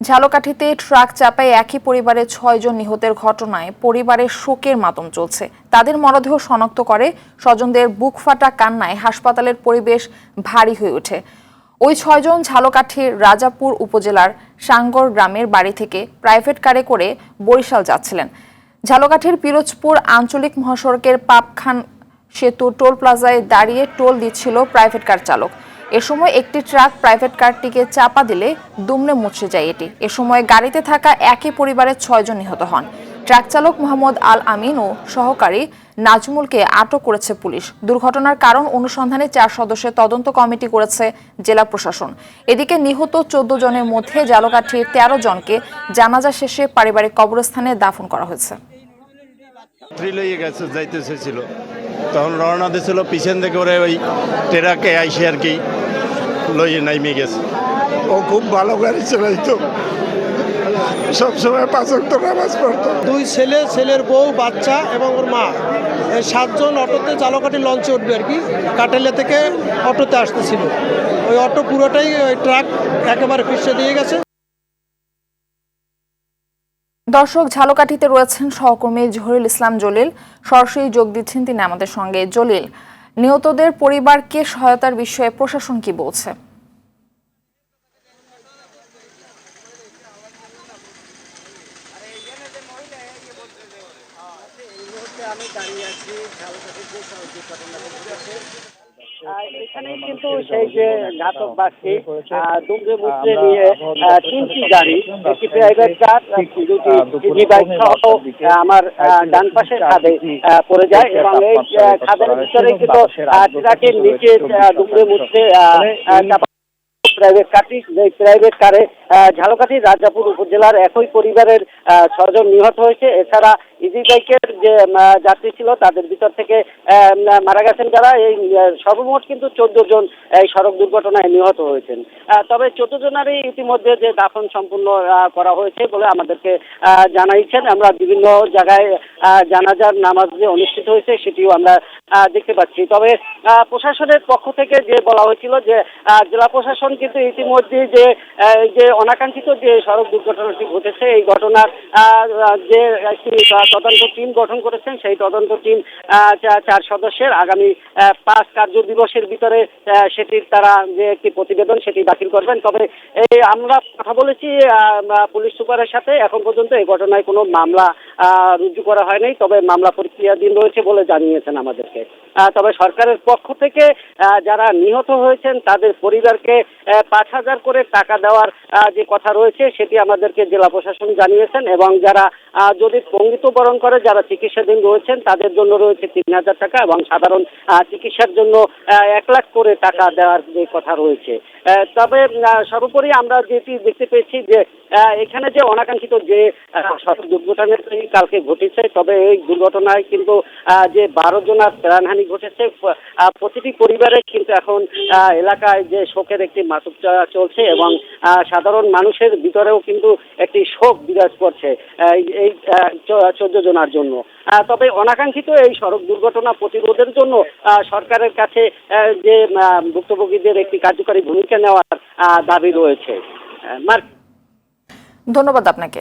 ঝালকাঠিতে truck চাপায় একই পরিবারের ৬ জন নিহতের ঘটনায় পরিবারের শোকের মাতম চলছে। তাদের মরদেহ শনাক্ত করে স্বজনদের বুকফাটা কান্নায় হাসপাতালের পরিবেশ ভারী হয়ে ওঠে। ওই ৬ জন ঝালকাঠির রাজাপুর উপজেলার সাঙ্গর গ্রামের বাড়ি থেকে প্রাইভেট কারে করে বরিশাল যাচ্ছিলেন। ঝালকাঠির পিরোজপুর আঞ্চলিক মহাসড়কের পাপখান সেতু টোল প্লাজায় দাঁড়িয়ে টোল দিচ্ছিল প্রাইভেট কার চালক। এ সময় একটি ট্রাক প্রাইভেট কারটিকে চাপা দিলে দুমড়ে মুচড়ে যায় এটি। এ সময় গাড়িতে থাকা একই পরিবারের ৬ জন নিহত হন। ট্রাক চালক মোহাম্মদ আল আমিন ও সহকারী নাজমুলকে আটক করেছে পুলিশ। দুর্ঘটনার কারণ অনুসন্ধানে ৪ সদস্যের তদন্ত কমিটি করেছে জেলা প্রশাসন। এদিকে নিহত ১৪ জনের মধ্যে ঝালকাঠির ১৩ জনকে জানাজা শেষে পারিবারিক কবরস্থানে দাফন করা হয়েছে। তখন রওনা দিয়েছিল পিছন থেকে ওরে ওই ট্রাকে আইসে আর কি লইয়ে নাইমে গেছে। ও খুব ভালো গাড়ি চালাইতো, সবসময় ৫ ওয়াক্ত নামাজ পড়তো। 2 ছেলে, ছেলের বউ, বাচ্চা এবং ওর মা, এই 7 জন অটোতে ঝালকাঠি লঞ্চে উঠবে আর কি। কাটালিয়া থেকে অটোতে আসতেছিল। ওই অটো পুরোটাই ওই ট্রাক একেবারে পিছিয়ে দিয়ে গেছে। দর্শক, ঝালকাঠিতে রয়েছেন সহকর্মী জহিরুল ইসলাম জলিল। সরাসরি যোগ দিচ্ছেন তিনি আমাদের সঙ্গে। জলিল, নিহতদের পরিবারকে সহায়তার বিষয়ে প্রশাসন কি বলছে? এখানে কিন্তু সেই যে ঘাতক বাসটি দুমড়ে মুচড়ে নিয়ে 3টি গাড়ি, একটি প্রাইভেট কার, 2টি বাইক সহ আমার ডান পাশের খাদে পড়ে যায় এবং এই খাদের ভিতরে কিন্তু ট্রাকের নিচে দুমড়ে মুচড়ে প্রাইভেট কারটি। প্রাইভেট কারে ঝালকাঠির রাজাপুর উপজেলার একই পরিবারের ৬ জন নিহত হয়েছে। এছাড়া ইজি বাইকের যে যাত্রী ছিল তাদের ভিতর থেকে মারা গেছেন যারা। এই সর্বমোট কিন্তু ১৪ জন এই সড়ক দুর্ঘটনায় নিহত হয়েছেন। তবে ১৪ জনেরই ইতিমধ্যে যে দাফন সম্পূর্ণ করা হয়েছে বলে আমাদেরকে জানাইছেন। আমরা বিভিন্ন জায়গায় জানাজার নামাজ যে অনুষ্ঠিত হয়েছে সেটিও আমরা দেখতে পাচ্ছি। তবে প্রশাসনের পক্ষ থেকে যে বলা হয়েছিল যে জেলা প্রশাসন কিন্তু ইতিমধ্যে যে অনাকাঙ্ক্ষিত যে সড়ক দুর্ঘটনাটি ঘটেছে এই ঘটনার যে একটি তদন্ত টিম গঠন করেছেন, সেই তদন্ত টিম 4 সদস্যের আগামী 5 কার্য দিবসের ভিতরে সেটির তারা যে একটি প্রতিবেদন সেটি দাখিল করবেন। তবে এই আমরা কথা বলেছি পুলিশ সুপারের সাথে, এখন পর্যন্ত এই ঘটনায় কোনো মামলা রুজু করা হয়নি। তবে মামলা প্রক্রিয়াধীন রয়েছে বলে জানিয়েছেন আমাদেরকে। তবে সরকারের পক্ষ থেকে যারা নিহত হয়েছেন তাদের পরিবারকে ৫,০০০ করে টাকা দেওয়ার যে কথা রয়েছে সেটি আমাদেরকে জেলা প্রশাসন জানিয়েছেন এবং যারা যদি পঙ্গুত্ব বরণ করে যারা চিকিৎসাধীন রয়েছেন তাদের জন্য রয়েছে ৩,০০০ টাকা এবং সাধারণ চিকিৎসার জন্য ১ লাখ করে টাকা দেওয়ার যে কথা রয়েছে। তবে সর্বোপরি আমরা যেটি দেখতে পেয়েছি যে এখানে যে অনাকাঙ্ক্ষিত যে সড়ক দুর্ঘটনাটি কালকে ঘটেছে, তবে এই দুর্ঘটনায় কিন্তু যে 12 জনের প্রাণহানি ঘটেছে। প্রতিটি পরিবারে কিন্তু এখন এলাকায় যে শোকের একটি মাতম চলছে এবং সাধারণ মানুষের ভিতরেও কিন্তু একটি শোক বিরাজ করছে এই 14 জনের জন্য। তবে অনাকাঙ্ক্ষিত এই সড়ক দুর্ঘটনা প্রতিরোধের জন্য সরকারের কাছে যে ভুক্তভোগীদের একটি কার্যকরী ভূমিকা নেওয়ার দাবি রয়েছে। ধন্যবাদ আপনাকে।